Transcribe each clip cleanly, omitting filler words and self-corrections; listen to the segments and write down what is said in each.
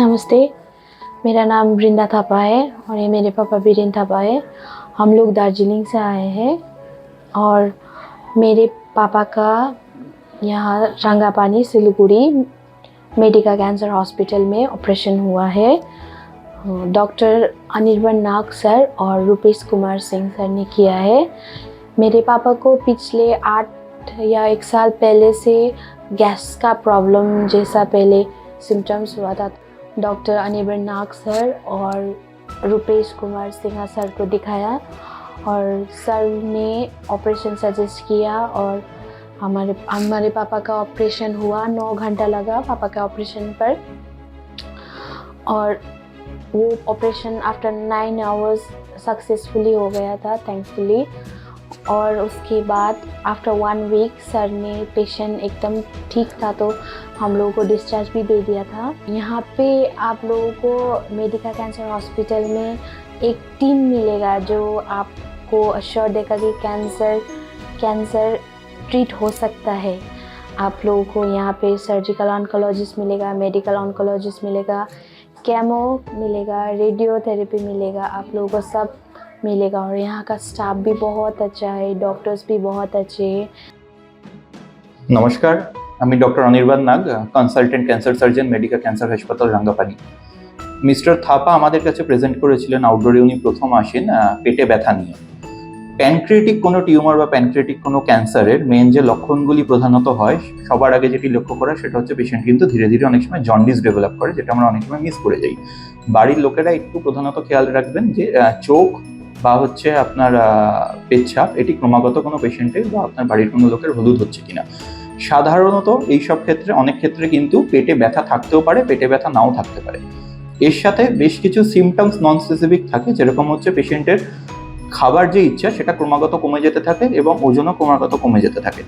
नमस्ते, मेरा नाम वृंदा थापा है और ये मेरे पापा बीरेन थापा है। हम लोग दार्जिलिंग से आए हैं और मेरे पापा का यहाँ रंगापानी सिलीगुड़ी मेडिका कैंसर हॉस्पिटल में ऑपरेशन हुआ है। डॉक्टर अनिर्बन नाग सर और रूपेश कुमार सिंह सर ने किया है। मेरे पापा को पिछले 8 या 1 साल पहले से गैस का प्रॉब्लम जैसा पहले सिम्टम्स हुआ था। डॉक्टर अनिर्बन नाग सर और रूपेश कुमार सिंह सर को दिखाया और सर ने ऑपरेशन सजेस्ट किया और हमारे पापा का ऑपरेशन हुआ। 9 घंटा लगा पापा का ऑपरेशन पर और वो ऑपरेशन आफ्टर 9 आवर्स सक्सेसफुली हो गया था थैंकफुली। और उसके बाद आफ्टर 1 वीक सर ने पेशेंट एकदम ठीक था तो हम लोगों को डिस्चार्ज भी दे दिया था। यहाँ पे आप लोगों को मेडिका कैंसर हॉस्पिटल में एक टीम मिलेगा जो आपको अश्योर देगा कि कैंसर ट्रीट हो सकता है। आप लोगों को यहाँ पे सर्जिकल ऑन्कोलॉजिस्ट मिलेगा, मेडिकल ऑन्कोलॉजिस्ट मिलेगा, केमो मिलेगा, रेडियोथेरेपी मिलेगा, आप लोगों को सब मिलेगा। और यहाँ का स्टाफ भी बहुत अच्छा है, डॉक्टर्स भी बहुत अच्छे हैं। नमस्कार, আমি doctor Anirban Nag, consultant cancer surgeon, Medica cancer হাসপাতাল রাঙ্গাপানি। মিস্টার থাপা আমাদের কাছে প্রেজেন্ট করেছিলেন আউটডোরে। উনি প্রথম আসেন পেটে ব্যথা নিয়ে। প্যানক্রিয়েটিক কোনো টিউমার বা প্যানক্রিয়েটিক কোনো ক্যান্সারের মেন যে লক্ষণগুলি প্রধানত হয়, সবার আগে যেটি লক্ষ্য করা সেটা হচ্ছে পেশেন্ট কিন্তু ধীরে ধীরে অনেক সময় জন্ডিস ডেভেলপ করে, যেটা আমরা অনেক সময় মিস করে যাই। বাড়ির লোকেরা একটু প্রধানত খেয়াল রাখবেন যে চোখ বা হচ্ছে আপনার পেচ্ছাপ এটি ক্রমাগত কোনো পেশেন্টের বা আপনার বাড়ির কোনো লোকের হলুদ হচ্ছে কিনা। সাধারণত এইসব ক্ষেত্রে অনেক ক্ষেত্রে কিন্তু পেটে ব্যথা থাকতেও পারে, পেটে ব্যথা নাও থাকতে পারে। এর সাথে বেশ কিছু সিমটমস নন স্পেসিফিক থাকে, যেরকম হচ্ছে পেশেন্টের খাবার যে ইচ্ছা সেটা ক্রমাগত কমে যেতে থাকে এবং ওজনও ক্রমাগত কমে যেতে থাকে।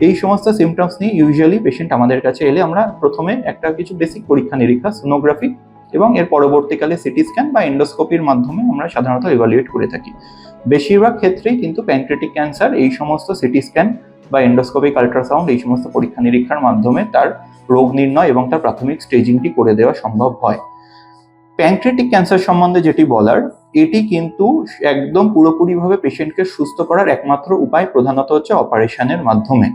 এই সমস্ত সিমটমস নিয়ে ইউজুয়ালি পেশেন্ট আমাদের কাছে এলে আমরা প্রথমে একটা কিছু বেসিক পরীক্ষা নিরীক্ষা, সোনোগ্রাফি এবং এর পরবর্তীকালে সিটি স্ক্যান বা এন্ডোস্কোপির মাধ্যমে আমরা সাধারণত ইভালুয়েট করে থাকি। বেশিরভাগ ক্ষেত্রেই কিন্তু প্যানক্রিয়েটিক ক্যান্সার এই সমস্ত সিটি স্ক্যান বা এন্ডোস্কোপিক আল্ট্রাসাউন্ড এই সমস্ত পরীক্ষা নিরীক্ষার মাধ্যমে তার রোগ নির্ণয় এবং তার প্রাথমিক স্টেজিংটি করে দেওয়া সম্ভব হয়। প্যানক্রিয়েটিক ক্যান্সার সম্বন্ধে যেটি বলার, এটি কিন্তু একদম পুরোপুরিভাবে পেশেন্টকে সুস্থ করার একমাত্র উপায় প্রধানত হচ্ছে অপারেশনের মাধ্যমে।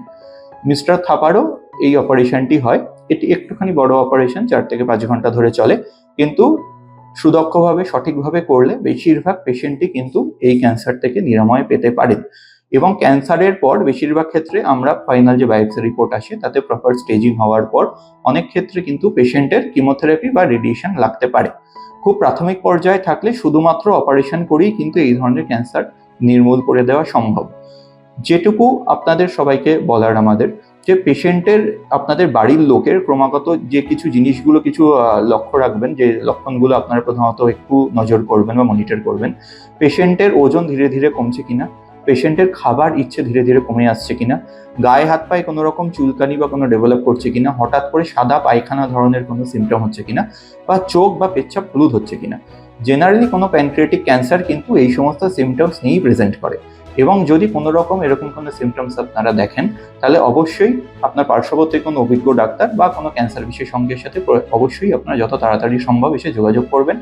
মিস্টার থাপারও এই অপারেশনটি হয়। এটি একটুখানি বড় অপারেশন, 4 থেকে 5 ঘন্টা ধরে চলে, কিন্তু সুদক্ষভাবে সঠিকভাবে করলে বেশিরভাগ পেশেন্টই কিন্তু এই ক্যান্সার থেকে নিরাময় পেতে পারেন। এবং ক্যান্সারের পর বেশিরভাগ ক্ষেত্রে আমরা ফাইনাল যে বায়োপসি রিপোর্ট আসে তাতে প্রপার স্টেজিং হওয়ার পর অনেক ক্ষেত্রে কিন্তু পেশেন্টের কিমোথেরাপি বা রেডিয়েশন লাগতে পারে। খুব প্রাথমিক পর্যায়ে থাকলে শুধুমাত্র অপারেশন করেই কিন্তু এই ধরনের ক্যান্সার নির্মূল করে দেওয়া সম্ভব। যেটুকু আপনাদের সবাইকে বলার আমাদের, যে পেশেন্টের আপনাদের বাড়ির লোকের ক্রমাগত যে কিছু জিনিসগুলো কিছু লক্ষ্য রাখবেন, যে লক্ষণগুলো আপনারা প্রধানত একটু নজর করবেন বা মনিটর করবেন। পেশেন্টের ওজন ধীরে ধীরে কমছে কিনা, পেশেন্টের খাবার ইচ্ছে ধীরে ধীরে কমে আসছে কিনা, গায়ে হাত পায়ে কোনো রকম চুলকানি বা কোনো ডেভেলপ করছে কিনা, হঠাৎ করে সাদা পায়খানা ধরনের কোনো সিমটম হচ্ছে কিনা, বা চোখ বা পেচ্ছাপ হলুদ হচ্ছে কিনা। জেনারেলি কোনো প্যানক্রিয়েটিক ক্যান্সার কিন্তু এই সমস্ত সিমটমস নিয়েই প্রেজেন্ট করে। এবং যদি কোনো রকম এরকম কোনো সিমটমস আপনারা দেখেন তাহলে অবশ্যই আপনার পার্শ্ববর্তী কোনো অভিজ্ঞ ডাক্তার বা কোনো ক্যান্সার বিশেষজ্ঞের সাথে অবশ্যই আপনারা যত তাড়াতাড়ি সম্ভব এসে যোগাযোগ করবেন।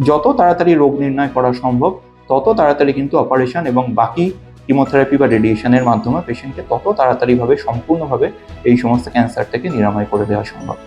যত তাড়াতাড়ি রোগ নির্ণয় করা সম্ভব তত তাড়াতাড়ি কিন্তু অপারেশন এবং বাকি কিমোথেরাপি বা রেডিয়েশনের মাধ্যমে পেশেন্টকে তত তাড়াতাড়িভাবে সম্পূর্ণভাবে এই সমস্ত ক্যান্সার থেকে নিরাময় করে দেওয়া সম্ভব।